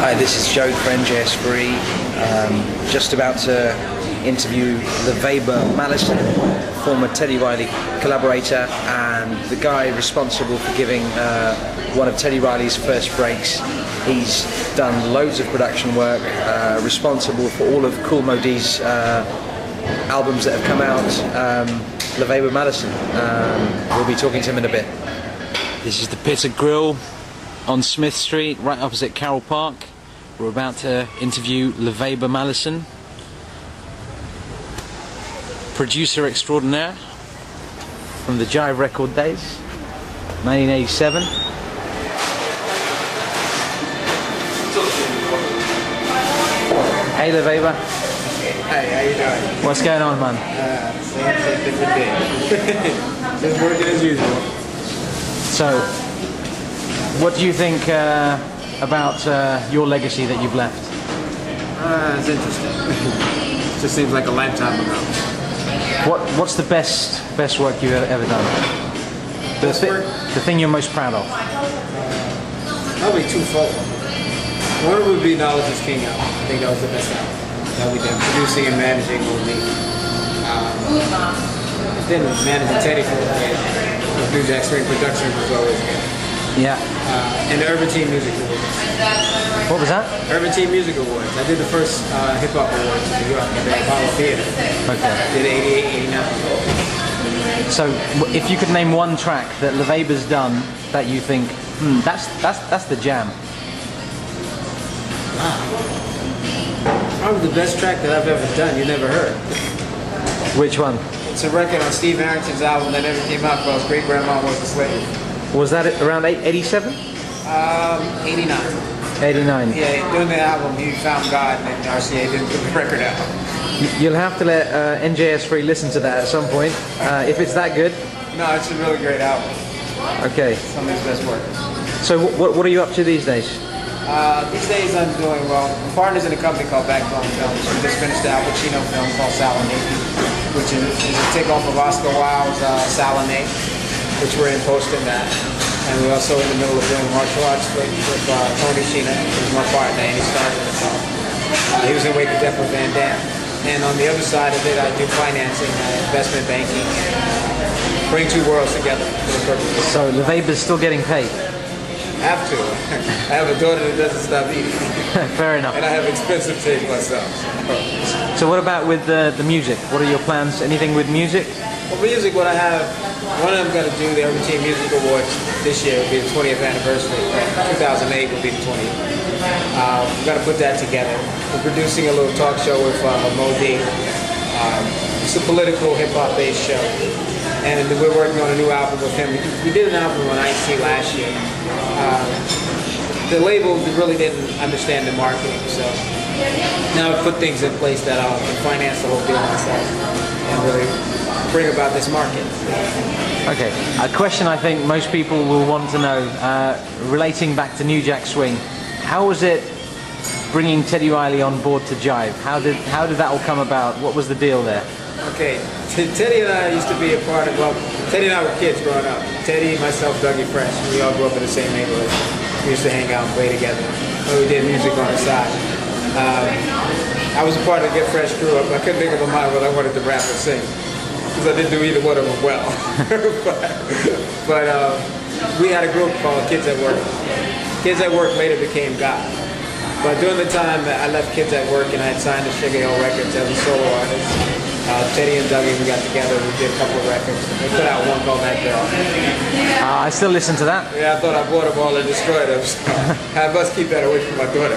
Hi, this is Joe for NJS4E. Just about to interview Lavaba Mallison, former Teddy Riley collaborator and the guy responsible for giving one of Teddy Riley's first breaks. He's done loads of production work, responsible for all of Kool Moe Dee's albums that have come out. Lavaba Mallison. We'll be talking to him in a bit. This is the Pit and Grill on Smith Street, right opposite Carroll Park. We're about to interview Lavaba Mallison, producer extraordinaire from the Jive record days, 1987. Hey Lavaba. Hey, how you doing? What's going on, man? Same different day. Just working as usual. So, what do you think about your legacy that you've left? It's interesting. It just seems like a lifetime ago. What's the best work you've ever done? The thing you're most proud of? Probably twofold. One would be Knowledge is King album. I think that was the best album that we did, producing and managing with me. Then managing Teddy for a bit. New Jack Swing production was always good. Yeah. And the Urban Teen Music Awards. What was that? Urban Teen Music Awards. I did the first hip hop awards in New York at the Apollo Theater. Okay. Did 88, 89. So, if you could name one track that Lavaba's done that you think, that's the jam. Probably the best track that I've ever done. You never heard. Which one? It's a record on Steve Harrington's album that never came out called Great Grandma Was a Slave. Was that around 87? 89. 89. Yeah, doing the album, he found God and then RCA didn't put the record out. You'll have to let NJS4E listen to that at some point, if it's that good. No, it's a really great album. Okay. Some of his best work. So what are you up to these days? These days I'm doing well. I'm partners in a company called Backbone Films. We just finished the Al Pacino film called Salome, which is a takeoff of Oscar Wilde's Salome, which we're in posting that. And we're also in the middle of doing martial arts with Tony Sheena, who's my partner, and he started in the film. He was in Wake of Death with Van Damme. And on the other side of it, I do financing, investment banking, bring two worlds together for the purpose. So Lavaba's still getting paid? I have to. I have a daughter that doesn't stop eating. Fair enough. And I have expensive taste myself. So what about with the music? What are your plans? Anything with music? Well, music, what I have, one of them got to do the Urban Teen Music Awards this year. Will be the 20th anniversary. 2008 will be the 20th. We've got to put that together. We're producing a little talk show with Moe Dee. It's a political hip-hop based show. And we're working on a new album with him. We did an album on Ice-T last year. The label really didn't understand the marketing, so now I've put things in place that I can finance the whole deal myself and really bring about this market. Okay, a question I think most people will want to know, relating back to New Jack Swing. How was it bringing Teddy Riley on board to Jive? How did that all come about? What was the deal there? Okay, Teddy and I used to be a part of, well, Teddy and I were kids growing up. Teddy, myself, Dougie Fresh, we all grew up in the same neighborhood. We used to hang out and play together. We did music on the side. I was a part of Get Fresh grew up. I couldn't think of a mind whether I wanted to rap or sing, because I didn't do either one of them well. but we had a group called Kids at Work. Kids at Work later became God. But during the time that I left Kids at Work and I had signed to Sugar Hill Records as a solo artist, Teddy and Dougie, we got together, we did a couple of records. We put out one called That Girl. I still listen to that. Yeah, I thought I bought them all and destroyed them, so I must keep that away from my daughter.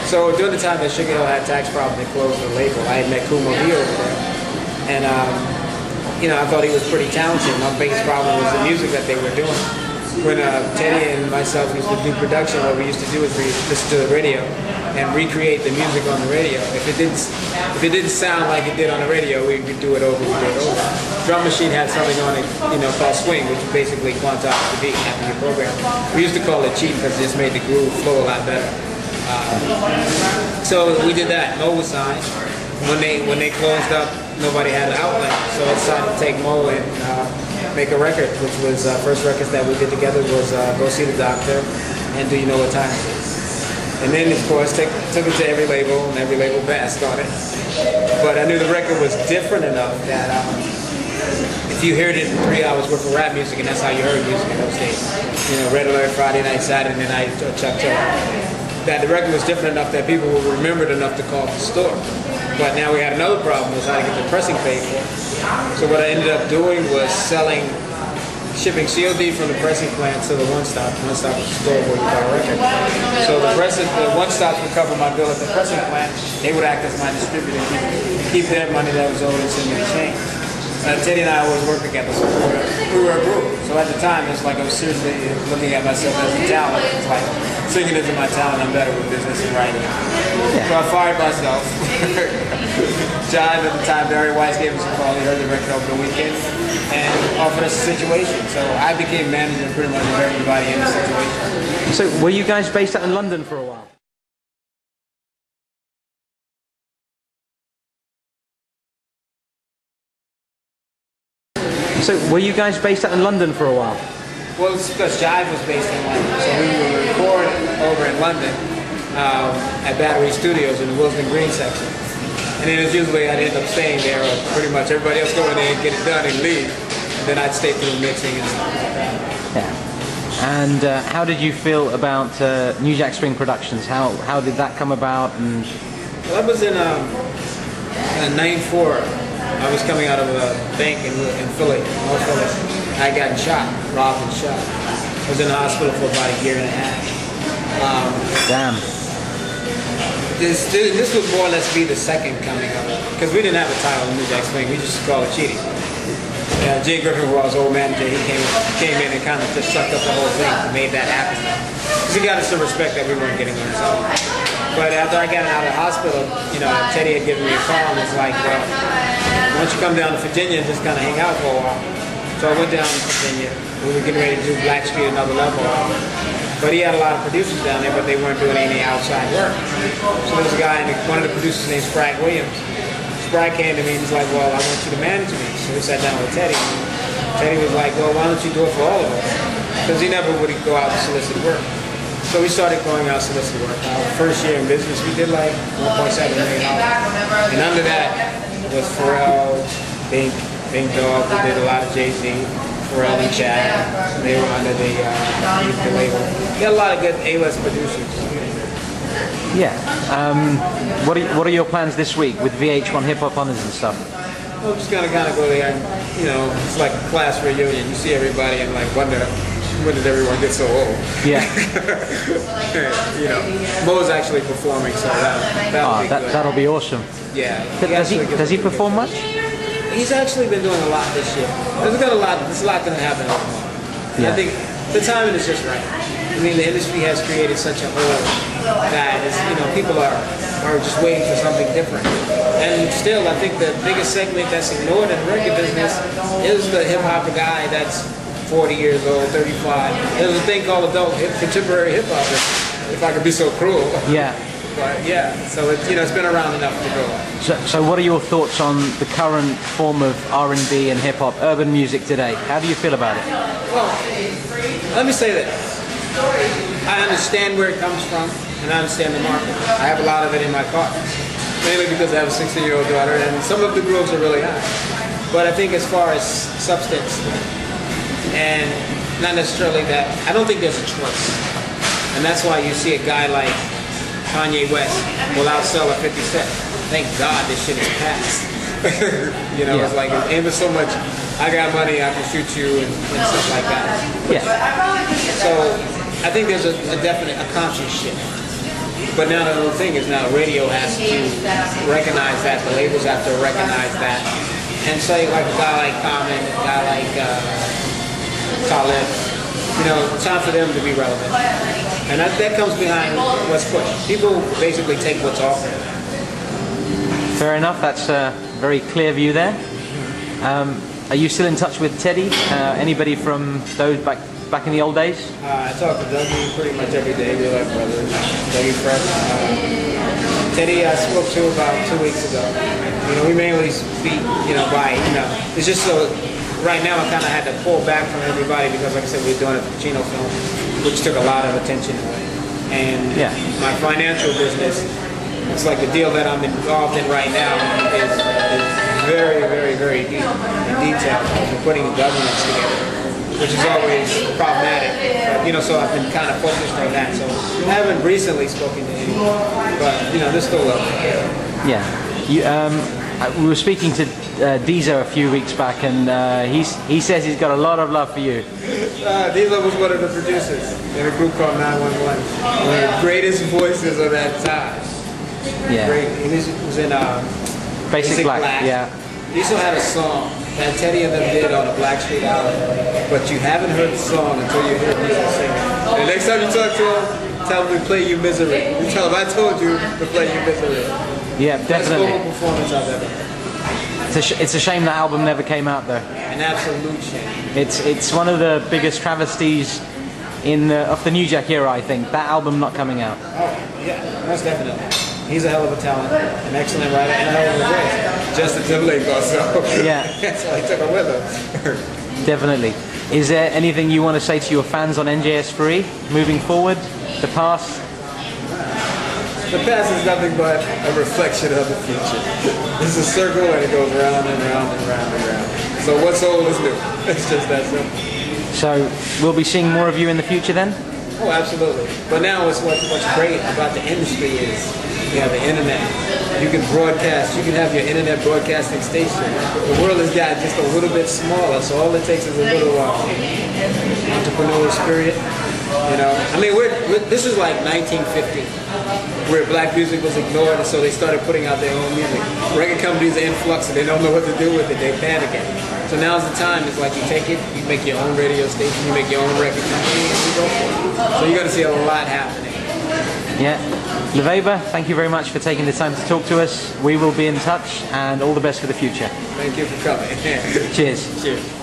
So during the time that Sugar Hill had tax problems, they closed the label. I had met Kool Moe Dee over there. And, I thought he was pretty talented. My biggest problem was the music that they were doing. When Teddy and myself used to do production, what we used to do is we listen to the radio and recreate the music on the radio. If it didn't sound like it did on the radio, we could do it over. Drum Machine had something on it, called swing, which is basically quantized the beat after your program. We used to call it cheap because it just made the groove flow a lot better. So we did that. Moe was signed. When they closed up, nobody had an outlet, so I decided to take Moe and make a record, which was first records that we did together was Go See the Doctor and Do You Know What Time It Is. And then, of course, took it to every label, and every label passed on it. But I knew the record was different enough that if you heard it in 3 hours worth of rap music, and that's how you heard music in those days, you know, Red Alert, Friday Night, Saturday Night, or Chuck Taylor, that the record was different enough that people were remembered enough to call the store. But now we had another problem, was how to get the pressing paid for. So what I ended up doing was shipping COD from the pressing plant to the one-stop. One-stop is the store where you buy a record. So the one-stops would cover my bill at the pressing plant. They would act as my distributor and keep their money that was owed and send me the change. Teddy and I always worked together, so we were a group. So at the time, it's like I was seriously looking at myself as a talent. It's like, singing isn't my talent, I'm better with business and writing. Yeah. So I fired myself. Jive at the time, Barry Weiss gave us a call. He heard the record over the weekend and offered us a situation. So I became manager pretty much of everybody in the situation. So were you guys based out in London for a while? So were you guys based out in London for a while? Well, it's because Jive was based in London. So we would record over in London at Battery Studios in the Wilson Green section. And then it's usually I'd end up staying there, or pretty much everybody else go in there and get it done and leave. And then I'd stay through mixing and stuff like that. Yeah. And how did you feel about New Jack Swing Productions? How did that come about? And well, I was in 94. I was coming out of a bank in Philly, North Philly. I had gotten shot, robbed and shot. I was in the hospital for about a year and a half. Damn. This would more or less be the second coming of it, because we didn't have a title in New Jack Swing. We just called it cheating. Jay Griffin, who was old manager, he came in and kind of just sucked up the whole thing and made that happen. Because he got us some respect that we weren't getting on his own. But after I got out of the hospital, you know, Teddy had given me a call and was like, well, why don't you come down to Virginia and just kind of hang out for a while. So I went down to Virginia. We were getting ready to do Black Street another level. But he had a lot of producers down there, but they weren't doing any outside work. So there's a guy, one of the producers named Spragg Williams. Spragg came to me and was like, well, I want you to manage me. So we sat down with Teddy. Teddy was like, well, why don't you do it for all of us? Because he never would go out and solicit work. So we started going out soliciting work. Our first year in business, we did like $1.7 million. And under that was Pharrell, Bink Dog, we did a lot of Jay-Z, Pharrell and Chad. They were under the label. We had a lot of good A-list producers. Yeah. What are your plans this week with VH1 Hip Hop Honors and stuff? I'm just gonna kind of go there and, you know, it's like a class reunion. You see everybody and like wonder, when did everyone get so old? Yeah. You know, Mo's actually performing, so that'll be good. That'll be awesome. Yeah. Does he perform much? He's actually been doing a lot this year. There's a lot going to happen. Yeah. I think the timing is just right. I mean, the industry has created such a hole that is, you know, people are just waiting for something different. And still, I think the biggest segment that's ignored in the record business is the hip-hop guy that's 40 years old, 35. There's a thing called contemporary hip-hop, if I could be so cruel. Yeah. But yeah, so it's, you know, it's been around enough to go. So what are your thoughts on the current form of R&B and hip-hop, urban music today? How do you feel about it? Well, let me say this. I understand where it comes from, and I understand the market. I have a lot of it in my car, mainly because I have a 16-year-old daughter, and some of the grooves are really high. But I think as far as substance, and not necessarily that, I don't think there's a choice. And that's why you see a guy like Kanye West will outsell a 50 Cent. Thank God this shit is past. You know, yeah. It's like, it was so much, I got money, I can shoot you, and stuff like that. Yeah. So, I think there's a definite, a conscious shift. But now the whole thing is now radio has to recognize that, the labels have to recognize that, and say like a guy like Common, a guy like Talib, you know, it's time for them to be relevant. And that comes behind what's pushed. People basically take what's offered. Fair enough, that's a very clear view there. Are you still in touch with Teddy? Anybody from those back in the old days? I talk to Dougie pretty much every day. We're like brothers. Dougie Fresh. Teddy I spoke to about 2 weeks ago. You know, we mainly speak, you know, by, you know, it's just so right now I kind of had to pull back from everybody because, like I said, we were doing a Pacino film, which took a lot of attention away. And my financial business, it's like the deal that I'm involved in right now is very, very, very deep and detailed. We're putting governments together, which is always problematic. So I've been kind of focused on that. So I haven't recently spoken to anyone, but there's still love. Yeah. We were speaking to Diesel a few weeks back, and he says he's got a lot of love for you. Diesel was one of the producers in a group called 911. One of the greatest voices of that time. Yeah. Great. He was in Basic Black. Yeah. Diesel had a song that Teddy and them did on a Blackstreet album, but you haven't heard the song until you hear Diesel sing it. The next time you talk to him, tell him to play You Misery. You tell him I told you to play You Misery. Yeah, definitely. Best vocal performance I've ever heard. It's a shame that album never came out, though. An absolute shame. It's one of the biggest travesties of the New Jack era, I think. That album not coming out. Oh, yeah, most definitely. He's a hell of a talent, an excellent writer, and a hell of a voice. Justin Timberlake also. Yeah. So he took it with him. Definitely. Is there anything you want to say to your fans on NJS4E moving forward? The past? The past is nothing but a reflection of the future. It's a circle and it goes round and round and round and round. So what's old is new. It's just that simple. So we'll be seeing more of you in the future then? Oh, absolutely. But now what's great about the industry is you have the internet. You can broadcast. You can have your internet broadcasting station. The world has gotten just a little bit smaller, so all it takes is a little entrepreneurial spirit. I mean, this is like 1950, where black music was ignored, and so they started putting out their own music. Record companies are in flux, and they don't know what to do with it. They panicking. So now's the time. It's like you take it, you make your own radio station, you make your own record company, and you go for it. So you're going to see a lot happening. Yeah. Lavaba, thank you very much for taking the time to talk to us. We will be in touch, and all the best for the future. Thank you for coming. Cheers. Cheers.